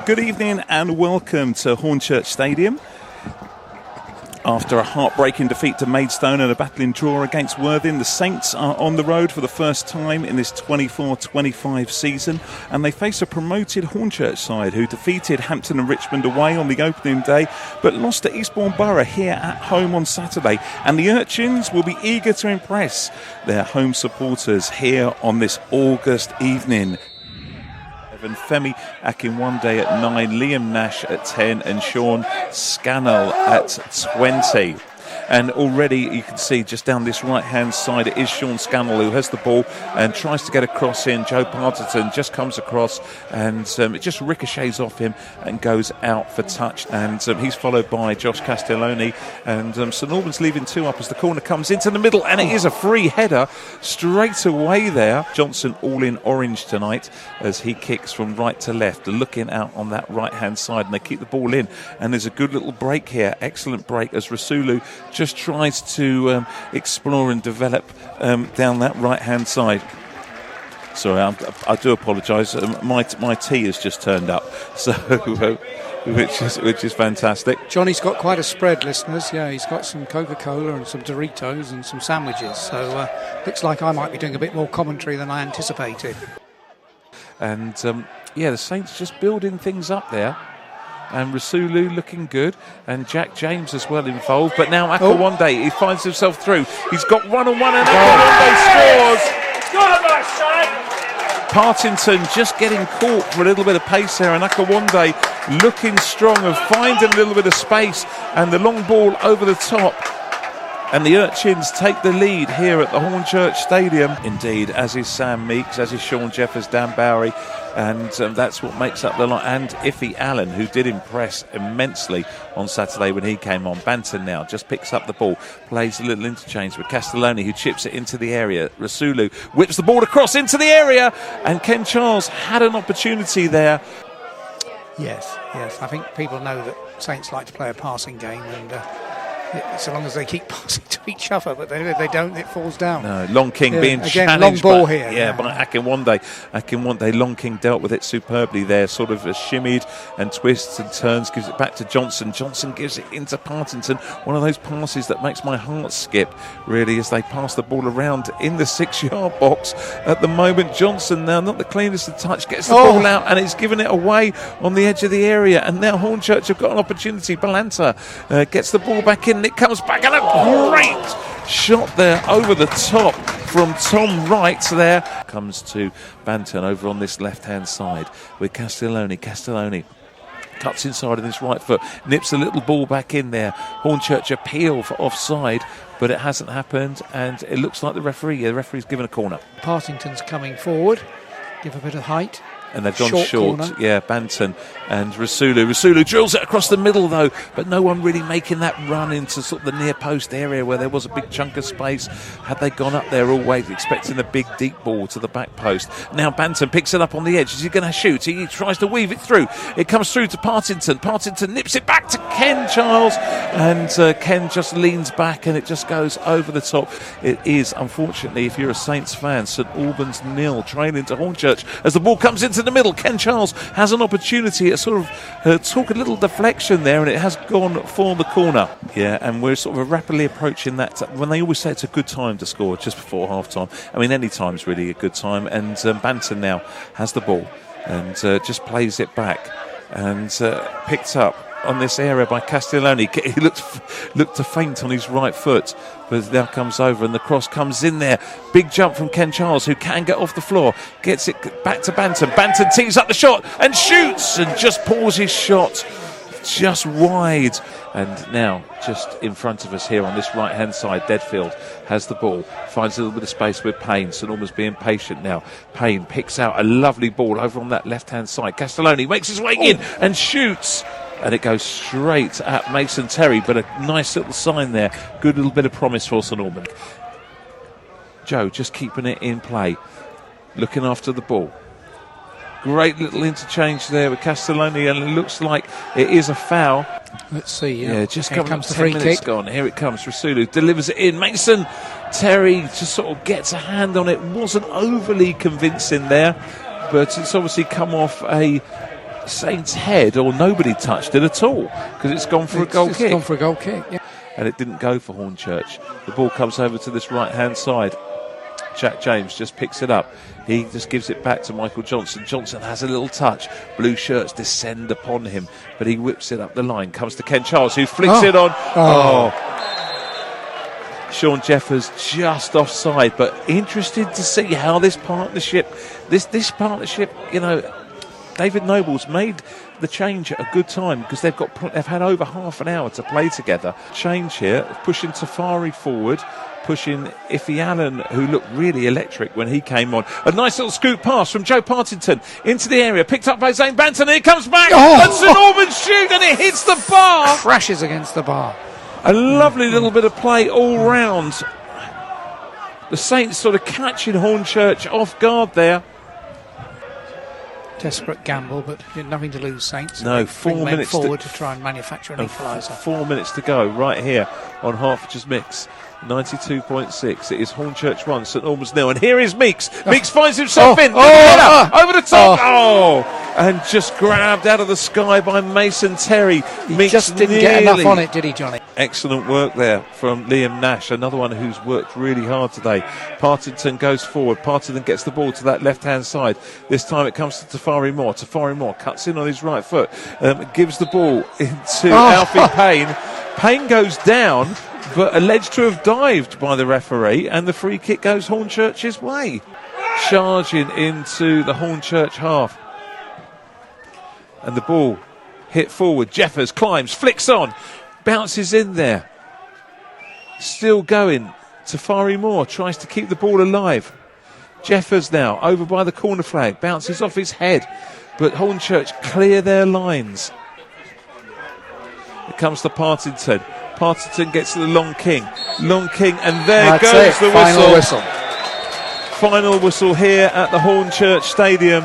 Good evening and welcome to Hornchurch Stadium. After a heartbreaking defeat to Maidstone and a battling draw against Worthing, the Saints are on the road for the first time in this 24-25 season, and they face a promoted Hornchurch side who defeated Hampton and Richmond away on the opening day but lost to Eastbourne Borough here at home on Saturday. And the Urchins will be eager to impress their home supporters here on this August evening. Femi Akinwande at 9, Liam Nash at 10 and Sean Scannell at 20. And already you can see just down this right-hand side it is Sean Scannell who has the ball and tries to get a cross in. Joe Partington just comes across and it just ricochets off him and goes out for touch. And he's followed by Josh Castelloni. And St Albans leaving 2 up as the corner comes into the middle. And it is a free header straight away there. Johnson all in orange tonight as he kicks from right to left, looking out on that right-hand side. And they keep the ball in. And there's a good little break here. Excellent break as Rasulu just tries to explore and develop down that right-hand side. Sorry, I do apologise. My tea has just turned up, so which is fantastic. Johnny's got quite a spread, listeners. Yeah, he's got some Coca-Cola and some Doritos and some sandwiches. So looks like I might be doing a bit more commentary than I anticipated. And the Saints just building things up there. And Rasulu looking good, and Jack James as well involved. But now Akinwande, he finds himself through. He's got one-on-one, and Akinwande scores. Partington just getting caught for a little bit of pace there, and Akinwande looking strong and finding a little bit of space, and the long ball over the top. And the Urchins take the lead here at the Hornchurch Stadium. Indeed, as is Sam Meeks, as is Sean Jeffers, Dan Bowery, and that's what makes up the line. And Iffy Allen, who did impress immensely on Saturday when he came on. Banton now just picks up the ball, plays a little interchange with Castelloni, who chips it into the area. Rasulu whips the ball across into the area, and Ken Charles had an opportunity there. Yes. I think people know that Saints like to play a passing game, and so long as they keep passing to each other, but they don't, it falls down. No, Long King being again, challenged. Long ball here. Yeah, by Akinwande. Long King dealt with it superbly there, sort of shimmied and twists and turns, gives it back to Johnson. Johnson gives it into Partington. One of those passes that makes my heart skip, really, as they pass the ball around in the 6-yard box. At the moment, Johnson now, not the cleanest of touch, gets the ball out and it's given it away on the edge of the area. And now Hornchurch have got an opportunity. Balanta gets the ball back in. It comes back and a great shot there over the top from Tom Wright there. Comes to Banton over on this left-hand side with Castelloni. Castelloni cuts inside on his right foot, nips a little ball back in there. Hornchurch appeal for offside, but it hasn't happened, and it looks like the referee's given a corner. Partington's coming forward, give a bit of height. And they've gone short. Corner. Yeah, Banton and Rasulu. Rasulu drills it across the middle, though, but no one really making that run into sort of the near post area where there was a big chunk of space. Had they gone up there always, expecting a big deep ball to the back post. Now Banton picks it up on the edge. Is he going to shoot? He tries to weave it through. It comes through to Partington. Partington nips it back to Ken Charles, and Ken just leans back and it just goes over the top. It is, unfortunately, if you're a Saints fan, St Albans 0, trailing to Hornchurch as the ball comes into the middle. Ken Charles has an opportunity to sort of talk a little deflection there, and it has gone for the corner. Yeah, and we're sort of rapidly approaching that. When they always say it's a good time to score just before half time, I mean, any time's really a good time. And Banton now has the ball and just plays it back and picked up on this area by Castelloni. He looked to faint on his right foot, but now comes over and the cross comes in there. Big jump from Ken Charles, who can get off the floor, gets it back to Banton. Banton tees up the shot and shoots and just pulls his shot just wide. And now just in front of us here on this right hand side, Deadfield has the ball, finds a little bit of space with Payne. St Albans being patient now. Payne picks out a lovely ball over on that left hand side. Castelloni makes his way in and shoots, and it goes straight at Mason Terry, but a nice little sign there. Good little bit of promise for St Albans. Joe just keeping it in play, looking after the ball. Great little interchange there with Castelloni, and it looks like it is a foul. Let's see. Yeah, just coming up 10 minutes gone. Here it comes. Rasulu delivers it in. Mason Terry just sort of gets a hand on it. Wasn't overly convincing there, but it's obviously come off a Saints' head, or nobody touched it at all, because it's gone for a goal kick. It's gone for a goal kick, yeah. And it didn't go for Hornchurch. The ball comes over to this right-hand side. Jack James just picks it up. He just gives it back to Michael Johnson. Johnson has a little touch. Blue shirts descend upon him, but he whips it up the line. Comes to Ken Charles, who flicks it on. Sean Jeffers just offside, but interested to see how this partnership, you know, David Noble's made the change at a good time, because they've had over half an hour to play together. Change here, pushing Tafari forward, pushing Iffy Allen, who looked really electric when he came on. A nice little scoop pass from Joe Partington into the area, picked up by Zane Banton, and he comes back, and St Albans shoot, and it hits the bar. Crashes against the bar. A lovely little bit of play all round. The Saints sort of catching Hornchurch off guard there. Desperate gamble, but nothing to lose, Saints. No, 4 minutes forward to try and manufacture an equaliser. 4 minutes to go right here on Hertfordshire's Mix. 92.6. It is Hornchurch 1, St Albans 0. And here is Meeks. Meeks finds himself in. Over the top. And just grabbed out of the sky by Mason Terry. He just didn't get enough on it, did he, Johnny? Excellent work there from Liam Nash, another one who's worked really hard today. Partington goes forward. Partington gets the ball to that left-hand side. This time it comes to Tafari Moore. Tafari Moore cuts in on his right foot, gives the ball into Alfie Payne. Payne goes down, but alleged to have dived by the referee, and the free kick goes Hornchurch's way. Charging into the Hornchurch half. And the ball hit forward. Jeffers climbs, flicks on, bounces in there. Still going. Tafari Moore tries to keep the ball alive. Jeffers now over by the corner flag, bounces off his head, but Hornchurch clear their lines. It comes to Partington. Partington gets to the Long King, and there goes the whistle. Final whistle here at the Hornchurch Stadium.